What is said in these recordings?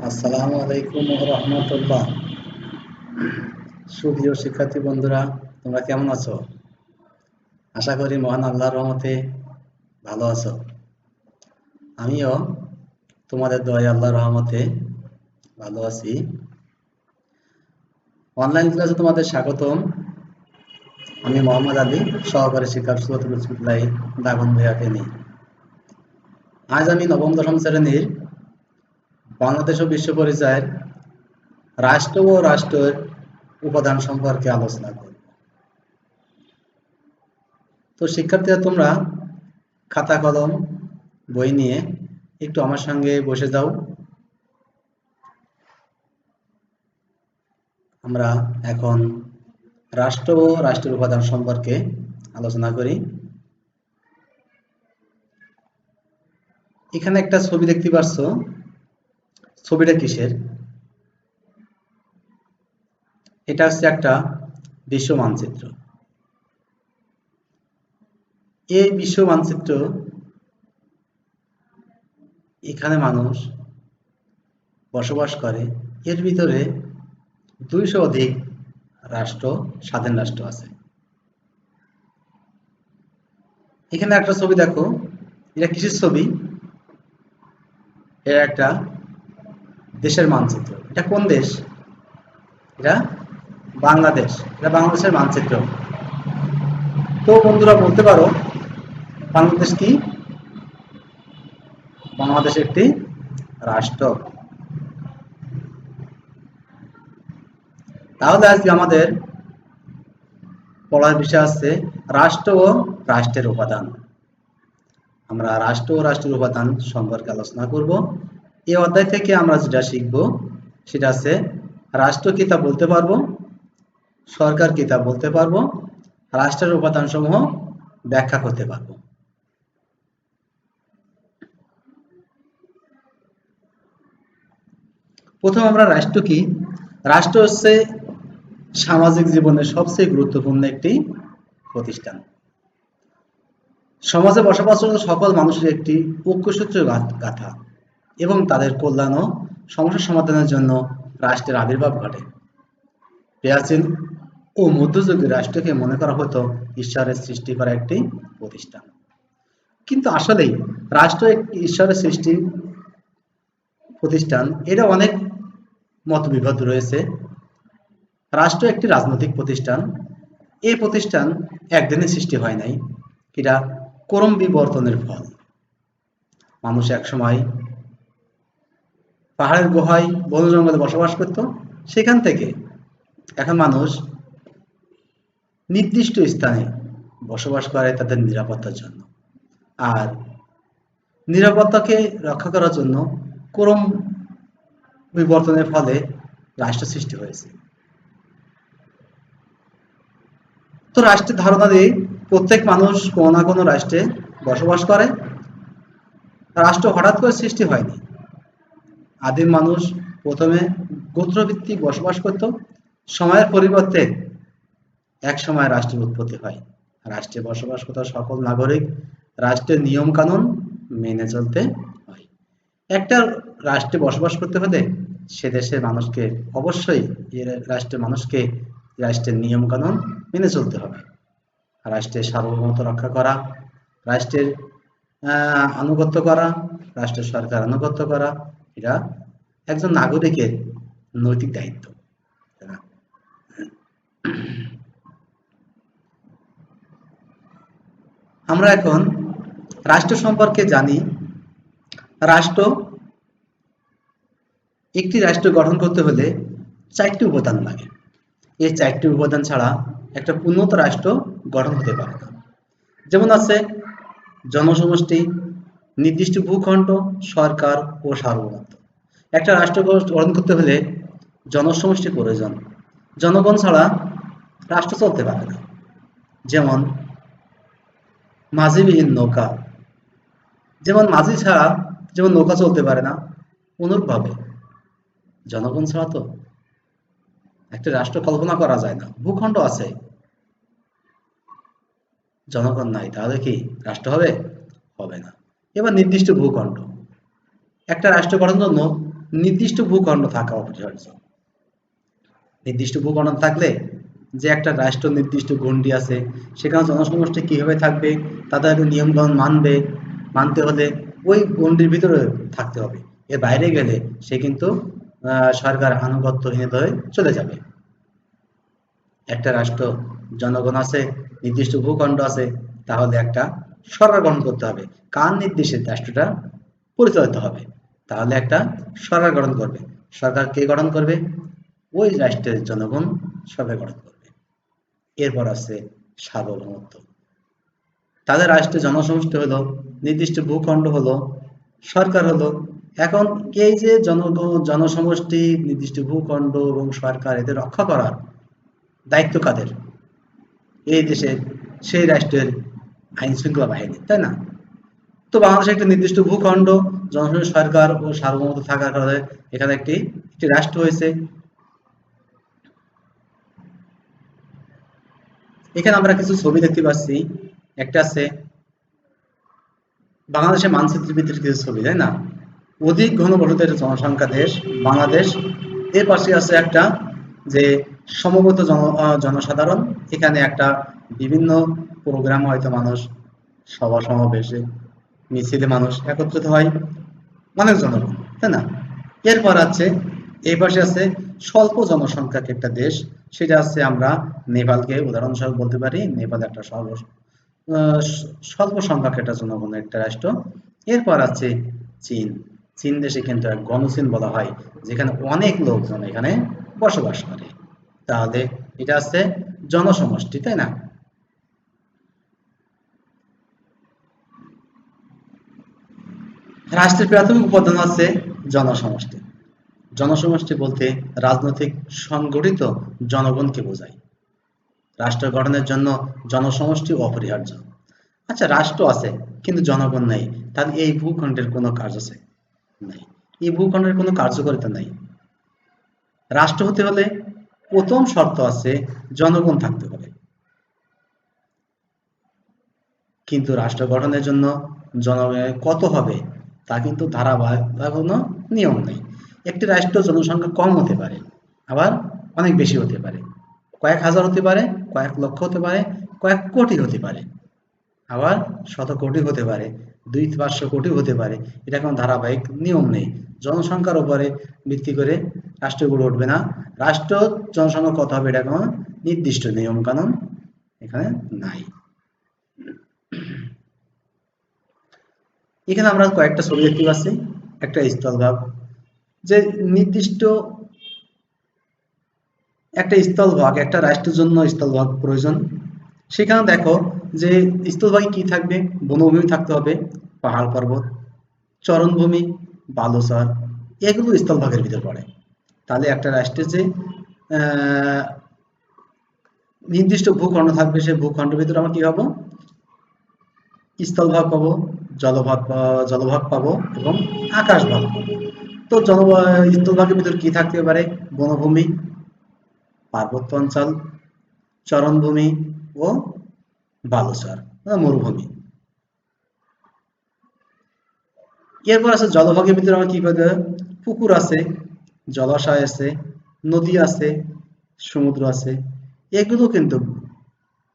আসসালামু আলাইকুম ওয়া রাহমাতুল্লাহ। সুপ্রিয় শিক্ষার্থী বন্ধুরা, তোমরা কেমন আছো? আশা করি মহান আল্লাহর রহমতে ভালো আছো। আমিও তোমাদের দয়ায় আল্লাহর রহমতে ভালো আছি। অনলাইন ক্লাসে তোমাদের স্বাগতম। আমি মোহাম্মদ আলী, সহকারী শিক্ষক সুরতুল বিসমিল্লাহ দাগনভূঞা ফেনী। আজ আমি নবম দশম শ্রেণীর বাংলাদেশ ও বিশ্ব পরিচয়ের রাষ্ট্র ও রাষ্ট্রের উপাদান সম্পর্কে আলোচনা করব। তো শিক্ষার্থীরা, তোমরা খাতা কলম বই নিয়ে একটু আমার সঙ্গে বসে যাও। আমরা এখন রাষ্ট্র ও রাষ্ট্রের উপাদান সম্পর্কে আলোচনা করি। এখানে একটা ছবি দেখতে পাচ্ছ। ছবিটা কিসের? এটা হচ্ছে একটা বিশ্ব মানচিত্র। এই বিশ্ব মানচিত্র, এখানে মানুষ বসবাস করে। এর ভিতরে 200 অধিক রাষ্ট্র, স্বাধীন রাষ্ট্র আছে। এখানে একটা ছবি দেখো, এটা কিসের ছবি? এটা একটা দেশের মানচিত্র। এটা কোন দেশ? এটা বাংলাদেশ। এটা বাংলাদেশের মানচিত্র। তো বন্ধুরা, বলতে পারো বাংলাদেশ কি? বাংলাদেশ একটি রাষ্ট্র। তাহলে আজকে আমাদের পড়ার বিষয় আছে রাষ্ট্র ও রাষ্ট্রের উপাদান। আমরা রাষ্ট্র ও রাষ্ট্রের উপাদান সম্পর্কে আলোচনা করব। এই অধ্যায় থেকে আমরা যেটা শিখব সেটা আছে রাষ্ট্র কি তা বলতে পারবো, সরকার কি তা বলতে পারবো, রাষ্ট্রের উপাদান সমূহ ব্যাখ্যা করতে পারবো। প্রথম আমরা রাষ্ট্র কি? রাষ্ট্র হচ্ছে সামাজিক জীবনের সবচেয়ে গুরুত্বপূর্ণ একটি প্রতিষ্ঠান। সমাজে বসবাসরত সকল মানুষের একটি ঐক্যসূত্র গাথা এবং তাদের কল্যাণ ও সমস্যা সমাধানের জন্য রাষ্ট্রের আবির্ভাব ঘটে। প্রাচীন ও মধ্যযুগে রাষ্ট্রকে মনে করা হতো ঈশ্বরের সৃষ্টি করা একটি প্রতিষ্ঠান। কিন্তু আসলেই রাষ্ট্র একটি ঈশ্বরের সৃষ্টি প্রতিষ্ঠান, এটা অনেক মতবিভেদ রয়েছে। রাষ্ট্র একটি রাজনৈতিক প্রতিষ্ঠান। এই প্রতিষ্ঠান একদিনে সৃষ্টি হয় নাই, এটা ক্রম বিবর্তনের ফল। মানুষ একসময় পাহাড়ের গুহায় বন জঙ্গলে বসবাস করত। সেখান থেকে এখন মানুষ নির্দিষ্ট স্থানে বসবাস করে তাদের নিরাপত্তার জন্য। আর নিরাপত্তাকে রক্ষা করার জন্য ক্রম বিবর্তনের ফলে রাষ্ট্র সৃষ্টি হয়েছে। তো রাষ্ট্রের ধারণা দিয়ে প্রত্যেক মানুষ কোনো না কোনো রাষ্ট্রে বসবাস করে। রাষ্ট্র হঠাৎ করে সৃষ্টি হয়নি। আদিম মানুষ প্রথমে গোত্রভিত্তিক বসবাস করত। সময়ের পরিবর্তে এক সময় রাষ্ট্রের উৎপত্তি হয়। রাষ্ট্রে বসবাস করত সকল নাগরিক রাষ্ট্রের নিয়ম কানুন মেনে চলতে হয়। একটা রাষ্ট্রে বসবাস করতে হলে সে দেশের মানুষকে অবশ্যই রাষ্ট্রের মানুষকে রাষ্ট্রের নিয়ম কানুন মেনে চলতে হবে। রাষ্ট্রের সার্বভৌমত্ব রক্ষা করা, রাষ্ট্রের আনুগত্য করা, রাষ্ট্রের সরকার আনুগত্য করা, এটা একজন নাগরিকের নৈতিক দায়িত্ব। আমরা এখন রাষ্ট্র সম্পর্কে জানি। রাষ্ট্র, একটি রাষ্ট্র গঠন করতে হলে 4টি উপাদান লাগে। এই 4টি উপাদান ছাড়া একটা উন্নত রাষ্ট্র গঠন হতে পারে না। যেমন আছে জনসমষ্টি, নির্দিষ্ট ভূখণ্ড, সরকার ও সার্বভৌমত্ব। একটা রাষ্ট্র গঠন করতে হলে জনসমষ্টির প্রয়োজন। জনগণ ছাড়া রাষ্ট্র চলতে পারে না। যেমন মাঝিবিহীন নৌকা, যেমন মাঝি ছাড়া যেমন নৌকা চলতে পারে না, অনুরূপভাবে জনগণ ছাড়া তো একটা রাষ্ট্র কল্পনা করা যায় না। ভূখণ্ড আছে, জনগণ নাই, তাহলে কি রাষ্ট্র হবে? হবে না। এবার নির্দিষ্ট ভূখণ্ড, একটা রাষ্ট্র গঠনের জন্য নির্দিষ্ট ভূখণ্ড থাকা অপরিহার্য। নির্দিষ্ট ভূখণ্ড থাকলে যে একটা রাষ্ট্র নির্দিষ্ট গণ্ডি আছে, সেখানে জনসমষ্টি কিভাবে থাকবে, তাদের নিয়মকানুন মানতে হলে ওই গণ্ডির ভিতরে থাকতে হবে। এর বাইরে গেলে সে কিন্তু সরকার আনুগত্যহীনতা হয়ে চলে যাবে। একটা রাষ্ট্র জনগণ আছে, নির্দিষ্ট ভূখণ্ড আছে, তাহলে একটা সরকার গঠন করতে হবে। কার নির্দেশে রাষ্ট্রটা পরিচালিত হবে? তাহলে একটা সরকার গঠন করবে। সরকার কে গঠন করবে? ওই রাষ্ট্রের জনগণ সরকার গঠন করবে। এরপর আছে সার্বভৌমত্ব। তাদের রাষ্ট্রের জনসমষ্টি হলো, নির্দিষ্ট ভূখণ্ড হলো, সরকার হলো। এখন এই যে জনসমষ্টি, নির্দিষ্ট ভূখণ্ড এবং সরকার, এদের রক্ষা করার দায়িত্ব কাদের? এই দেশের সেই রাষ্ট্রের আইন শৃঙ্খলা বাহিনী, তাই না? তো বাংলাদেশে একটা নির্দিষ্ট ভূখণ্ড, জনসমষ্টি, সরকার ও সার্বভৌমত্ব থাকার কারণে এখানে একটি রাষ্ট্র হয়েছে। এখানে আমরা কিছু ছবি দেখতে পাচ্ছি। একটা আছে বাংলাদেশের মানচিত্রের ভিতরে কিছু ছবি, তাই না? অধিক ঘনবসতির জনসংখ্যা দেশ বাংলাদেশ। এর পাশে আছে একটা যে সমবেত জনসাধারণ। এখানে একটা বিভিন্ন প্রোগ্রাম, হয়তো মানুষ সভা সমাবেশে মিছিলে মানুষ একত্রিত হয়, অনেক জনগণ, তাই না? এরপর আছে এই পাশে আছে স্বল্প জনসংখ্যার একটা দেশ, সেটা আছে আমরা নেপালকে উদাহরণস্বরূপ বলতে পারি। নেপাল একটা স্বল্প সংখ্যক একটা জনগণের একটা রাষ্ট্র। এরপর আছে চীন। চীন দেশে কিন্তু এক গণচীন বলা হয়, যেখানে অনেক লোকজন এখানে বসবাস করে। তাহলে এটা আছে জনসমষ্টি, তাই না? রাষ্ট্রের প্রাথমিক উপাদান আছে জনসমষ্টি। জনসমষ্টি বলতে রাজনৈতিক সংগঠিত জনগণকে বোঝায়। রাষ্ট্র গঠনের জন্য জনসমষ্টি অপরিহার্য। আচ্ছা, রাষ্ট্র আছে কিন্তু জনগণ নেই, তাহলে এই ভূখণ্ডের কোনো কাজ আছে? নাই। এই ভূখণ্ডের কোনো কার্যকারিতা নাই। রাষ্ট্র হতে হলে প্রথম শর্ত আছে জনগণ থাকতে হবে, কিন্তু রাষ্ট্র গঠনের জন্য জনগণের কত হবে তা কিন্তু ধারাবাহিক বা কোনো নিয়ম নেই। একটি রাষ্ট্র জনসংখ্যা কম হতে পারে, আবার অনেক বেশি হতে পারে, কয়েক হাজার হতে পারে, কয়েক লক্ষ হতে পারে, কয়েক কোটি হতে পারে, আবার শত কোটি হতে পারে, 200-500 কোটি হতে পারে। এটা কোনো ধারাবাহিক নিয়ম নেই। জনসংখ্যার উপরে ভিত্তি করে রাষ্ট্র গড়ে উঠবে না। রাষ্ট্র জনসংখ্যা কত হবে এটা কোনো নির্দিষ্ট নিয়ম কানুন এখানে নাই। এখানে আমরা কয়েকটা ছবি দেখতে পাচ্ছি। একটা স্থলভাগ, যে নির্দিষ্ট একটা স্থলভাগ, একটা রাষ্ট্রের জন্য স্থলভাগ প্রয়োজন। সেখানে দেখো যে স্থলভাগে কি থাকবে? বনভূমি থাকতে হবে, পাহাড় পর্বত, চরণভূমি, বালুচর, এগুলো স্থলভাগের ভিতর পড়ে। তাহলে একটা রাষ্ট্রের যে নির্দিষ্ট ভূখণ্ড থাকবে, সেই ভূখণ্ডের ভিতরে আমরা কি পাবো? স্থলভাগ পাবো, জলভাগ পাবো এবং আকাশভাগ পাবো। তো স্থলভাগের ভিতর কি থাকতে পারে? বনভূমি, পার্বত্য অঞ্চল, চরণভূমি ও বালুচর, মরুভূমি। এরপর আছে জলভাগের ভিতরে আমরা কি পাবো? পুকুর আছে, জলাশয় আছে, নদী আছে, সমুদ্র আছে। এগুলো কিন্তু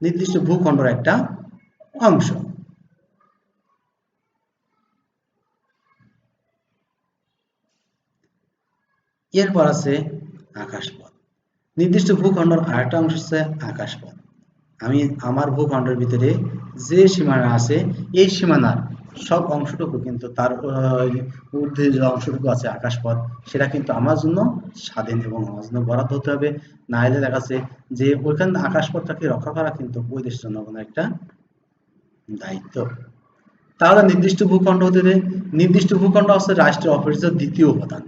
নির্দিষ্ট ভূখণ্ডের একটা অংশ। এরপর আছে আকাশপথ। নির্দিষ্ট ভূখণ্ডের আরেকটা অংশ হচ্ছে আকাশপথ। আমি আমার ভূখণ্ডের ভিতরে যে সীমানা আছে, এই সীমানার সব অংশটুকু কিন্তু তার ঊর্ধ্বে যে অংশটুকু আছে আকাশপথ, সেটা কিন্তু আমার জন্য স্বাধীন এবং আমার জন্য বরাদ্দ হতে হবে। না হলে দেখা যাচ্ছে যে ওইখানে আকাশপথটাকে রক্ষা করা কিন্তু ওই দেশের জনগণের একটা দায়িত্ব। তাহলে নির্দিষ্ট ভূখণ্ড হতে, নির্দিষ্ট ভূখণ্ড হচ্ছে রাষ্ট্রের অপরিহার্য দ্বিতীয় উপাদান।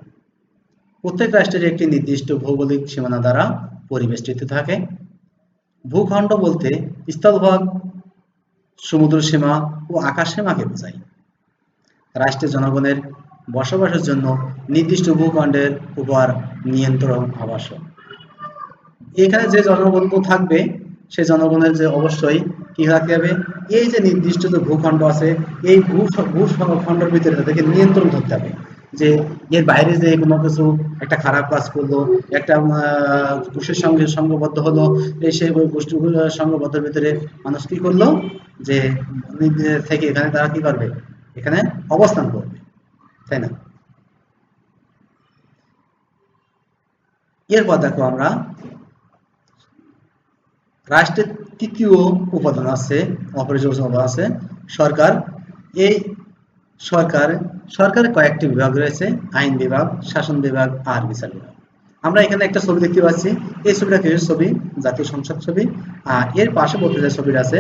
প্রত্যেক রাষ্ট্রের একটি নির্দিষ্ট ভৌগোলিক সীমানা দ্বারা পরিবেষ্টিত থাকে। ভূখণ্ড বলতে স্থলভাগ, সমুদ্র সীমা ও আকাশ সীমাকে বোঝায়। রাষ্ট্রের জনগণের বসবাসের জন্য নির্দিষ্ট ভূখণ্ডের উপর নিয়ন্ত্রণ আবশ্যক। এখানে যে জনগণ থাকবে, সেই জনগণের যে অবশ্যই কি থাকতে হবে? এই যে নির্দিষ্ট যে ভূখণ্ড আছে, এই ভূখণ্ডের ভিতরে তাদেরকে নিয়ন্ত্রণ করতে হবে। যে এর বাইরে যে কোনো কিছু একটা খারাপ কাজ করলো, একটা গোষ্ঠীর সঙ্গে সংঘবদ্ধ হলো, এই সেই গোষ্ঠীগুলো সংঘবদ্ধের ভিতরে মানুষ কি করলো, যে নিজে থেকে এখানে তারা কি করবে, এখানে অবস্থান করবে, তাই না? এরপর দেখো আমরা রাষ্ট্রের তৃতীয় উপাদান আছে, অপরিহার্য উপাদান আছে সরকার। এই সরকার সরকারের কয়েকটি বিভাগ রয়েছে: আইন বিভাগ, শাসন বিভাগ আর বিচার বিভাগ। আমরা এখানে একটা ছবি দেখতে পাচ্ছি, এই ছবিটা কিসের ছবি? জাতীয় সংসদ ছবি। আর এর পার্শ্ববর্তী যে ছবিটা আছে,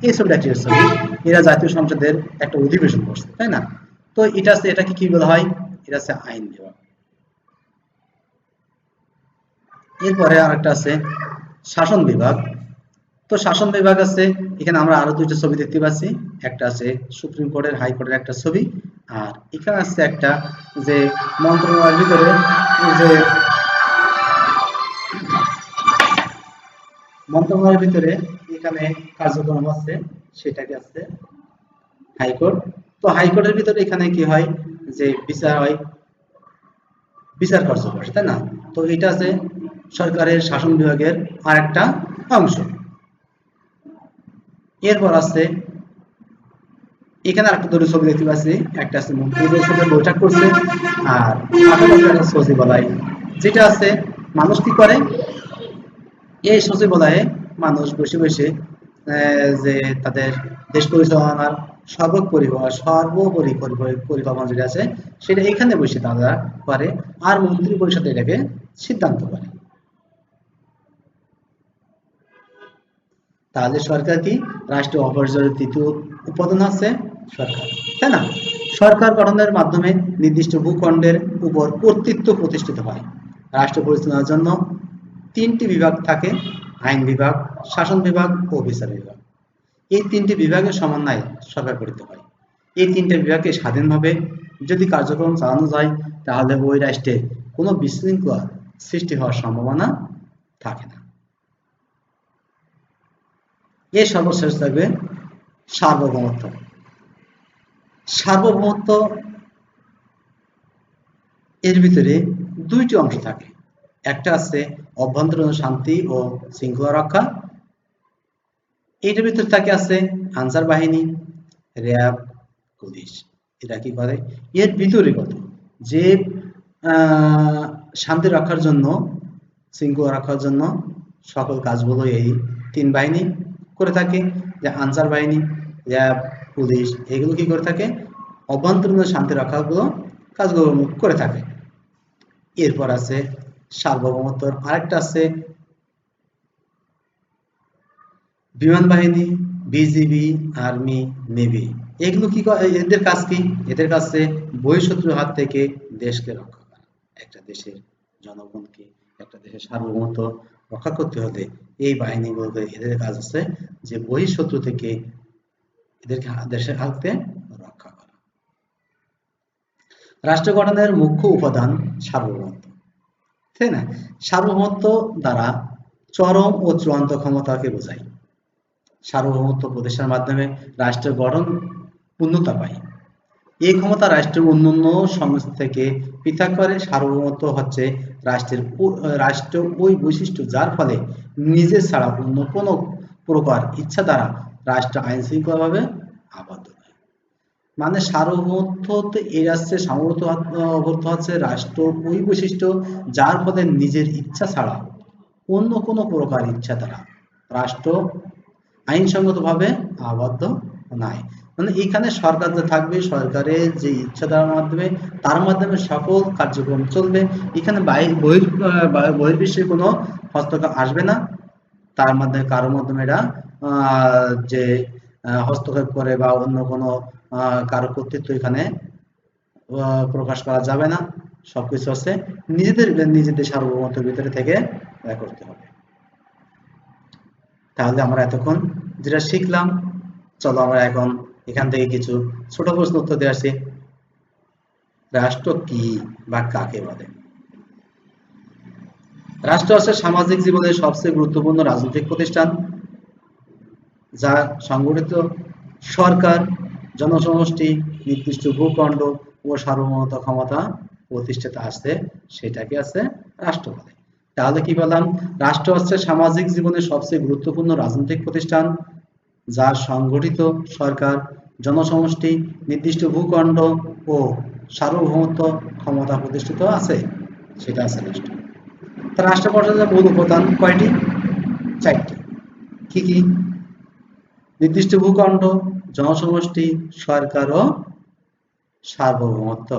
এই ছবিটা কিসের ছবি? এরা জাতীয় সংসদের একটা অধিবেশন করছে, তাই না? তো এটা আছে, এটাকে কি বলা হয়? এটা আছে আইন বিভাগ। এরপরে আরেকটা আছে শাসন বিভাগ। তো শাসন বিভাগ আছে, এখানে আমরা আরো দুইটা ছবি দেখতে পাচ্ছি, একটা আছে সুপ্রিম কোর্টের, হাইকোর্টের একটা ছবি, আর এখানে আছে একটা যে মন্ত্রণালয়ের ভিতরে যে মন্ত্রণালয়ের ভিতরে এখানে কার্যক্রম আছে, সেটাকে আছে হাইকোর্ট। তো হাইকোর্টের ভিতরে এখানে কি হয়, যে বিচার হয়, বিচার কার্য করে, তাই না? তো এটা আছে সরকারের শাসন বিভাগের আরেকটা অংশ। এরপর আছে এখানে আরেকটা দুটো ছবি দেখতে পাচ্ছি, একটা আছে মন্ত্রী পরিষদের বৈঠক করছে, আর পাশাপাশি একটা সচিবালয়, যেটা আছে মানুষ কি করে, এই সচিবালয়ে মানুষ বসে বসে যে তাদের দেশ পরিচালনার সর্বোপরি পরিকল্পনা যেটা আছে সেটা এখানে বসে তারা করে, আর মন্ত্রী পরিষদ এটাকে সিদ্ধান্ত করে। তাহলে সরকার কি? রাষ্ট্রীয় অপরিহার্য তৃতীয় উপাদান আছে সরকার, তাই না? সরকার গঠনের মাধ্যমে নির্দিষ্ট ভূখণ্ডের উপর কর্তৃত্ব প্রতিষ্ঠিত হয়। রাষ্ট্র পরিচালনার জন্য তিনটি বিভাগ থাকে: আইন বিভাগ, শাসন বিভাগ ও বিচার বিভাগ। এই তিনটি বিভাগের সমন্বয়ে সরকার গঠিত হয়। এই তিনটে বিভাগকে স্বাধীনভাবে যদি কার্যক্রম চালানো যায়, তাহলে ওই রাষ্ট্রে কোনো বিশৃঙ্খলা সৃষ্টি হওয়ার সম্ভাবনা থাকে না। এর সর্বশেষ থাকবে সার্বভৌমত্ব। সার্বভৌমত্ব এর ভিতরে দুইটি অংশ থাকে, একটা আছে অভ্যন্তরীণ শান্তি ও শৃঙ্খলা রক্ষা, এইটার ভিতরে থাকে আছে আনসার বাহিনী, র্যাব, পুলিশ। এরা কি করে? এর ভিতরে কত যে শান্তি রক্ষার জন্য, শৃঙ্খলা রক্ষার জন্য সকল কাজগুলো এই তিন বাহিনী করে থাকে, যে আনসার বাহিনী, র্যাব, পুলিশ, এগুলো কি করে থাকে? অভ্যন্তরীণ শান্তি রক্ষাগুলো কাজগুলো করে থাকে। এরপর আছে সার্বভৌমত্ব, আরেকটা আছে বিমান বাহিনী, বিজিবি, আর্মি, নেভি। এগুলো কি করে? এদের কাজ কি? এদের কাছে বহিঃশত্রুর হাত থেকে দেশকে রক্ষা করা। একটা দেশের জনগণকে, একটা দেশের সার্বভৌমত্ব রক্ষা করতে হলে এই বাহিনীগুলোকে, এদের কাজ আছে যে বহিঃশত্রু থেকে এদেরকে দেশের হাতে রক্ষা করা। রাষ্ট্র গঠনের মুখ্য উপাদান সার্বভৌমত্ব, তাই না? সার্বভৌমত্ব দ্বারা চরম ও চূড়ান্ত ক্ষমতাকে বোঝায়। সার্বভৌমত্ব প্রতিষ্ঠার মাধ্যমে রাষ্ট্রের গঠন পূর্ণতা পায়। এই ক্ষমতা রাষ্ট্রের অন্যান্য সংস্থা থেকে পৃথক করে। সার্বভৌমত্ব হচ্ছে রাষ্ট্র ওই বৈশিষ্ট্য যার ফলে নিজে ছাড়া অন্য কোনো প্রকার ইচ্ছা দ্বারা রাষ্ট্র আইন শৃঙ্খলাভাবে আবদ্ধ নয়। মানে সার্বভৌমত্ব এই রাষ্ট্রের সামর্থ্য অবর্ত হচ্ছে রাষ্ট্র ওই বৈশিষ্ট্য যার ফলে নিজের ইচ্ছা ছাড়া অন্য কোনো প্রকার ইচ্ছা দ্বারা রাষ্ট্র আইনসঙ্গতভাবে আবদ্ধ নয়। মানে এখানে সরকার যে থাকবে, সরকারের যে ইচ্ছা দেওয়ার মাধ্যমে, তার মাধ্যমে সকল কার্যক্রম চলবে। এখানে বহির্বিশ্বের কোনো হস্তক্ষেপ আসবে না। তার মাধ্যমে কারোর মাধ্যমে এরা যে হস্তক্ষেপ করে বা অন্য কোনো কারো কর্তৃত্ব এখানে প্রকাশ করা যাবে না। সবকিছু হচ্ছে নিজেদের সার্বভৌমত্বের ভিতরে থেকে করতে হবে। তাহলে আমরা এতক্ষণ যেটা শিখলাম, চলো আমরা এখন এখান থেকে কিছু ছোট প্রশ্ন উত্তর দিয়ে আসি। রাষ্ট্র কি বা কাকে বলে? রাষ্ট্র হচ্ছে সামাজিক জীবনের সবচেয়ে গুরুত্বপূর্ণ রাজনৈতিক প্রতিষ্ঠান, যা সংগঠিত সরকার, জনসমষ্টি, নির্দিষ্ট ভূখণ্ড ও সার্বভৌমত্ব ক্ষমতা প্রতিষ্ঠিত আছে, সেটাকে আছে রাষ্ট্র বলে। তাহলে কি বললাম? রাষ্ট্র হচ্ছে সামাজিক জীবনের সবচেয়ে গুরুত্বপূর্ণ রাজনৈতিক প্রতিষ্ঠান, যার সংগঠিত সরকার, জনসমষ্টি, নির্দিষ্ট ভূখণ্ড ও সার্বভৌমত্ব ক্ষমতা প্রতিষ্ঠিত আছে, সেটা আছে রাষ্ট্র। তা রাষ্ট্র পর্যায়ে মূল উপাদান কয়টি? চারটি। কি কি? নির্দিষ্ট ভূখণ্ড, জনসমষ্টি, সরকার ও সার্বভৌমত্ব।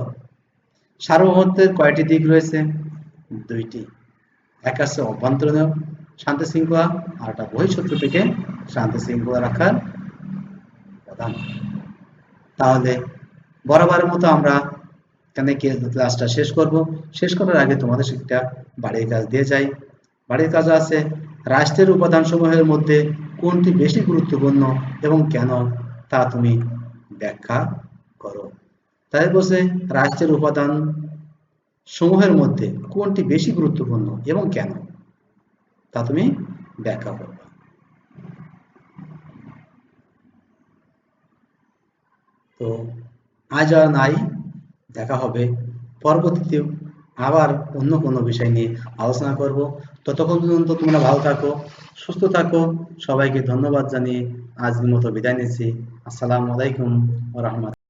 সার্বভৌমত্বের কয়টি দিক রয়েছে? দুইটি। এক আছে অভ্যন্তরীণ শান্তি শৃঙ্খলা, আর একটা বহিঃশত্রু থেকে শান্তি শৃঙ্খলা রাখার প্রধান। তাহলে বরাবরের মতো আমরা এখানে ক্লাসটা শেষ করব। শেষ করার আগে তোমাদের একটা বাড়ির কাজ দিয়ে যাই। বাড়ির কাজ আছে, রাষ্ট্রের উপাদানসমূহের মধ্যে কোনটি বেশি গুরুত্বপূর্ণ এবং কেন, তা তুমি ব্যাখ্যা করো। তাই বলছে রাষ্ট্রের উপাদান সমূহের মধ্যে কোনটি বেশি গুরুত্বপূর্ণ এবং কেন, তা তুমি ব্যাখ্যা করবে। তো আজ আর নাই, দেখা হবে পরবর্তীতেও আবার অন্য কোনো বিষয় নিয়ে আলোচনা করব। ততক্ষণ পর্যন্ত তোমরা ভালো থাকো, সুস্থ থাকো। সবাইকে ধন্যবাদ জানিয়ে আজকের মতো বিদায় নিচ্ছি। আসসালামু আলাইকুম ওয়া রাহমাতুল্লাহ।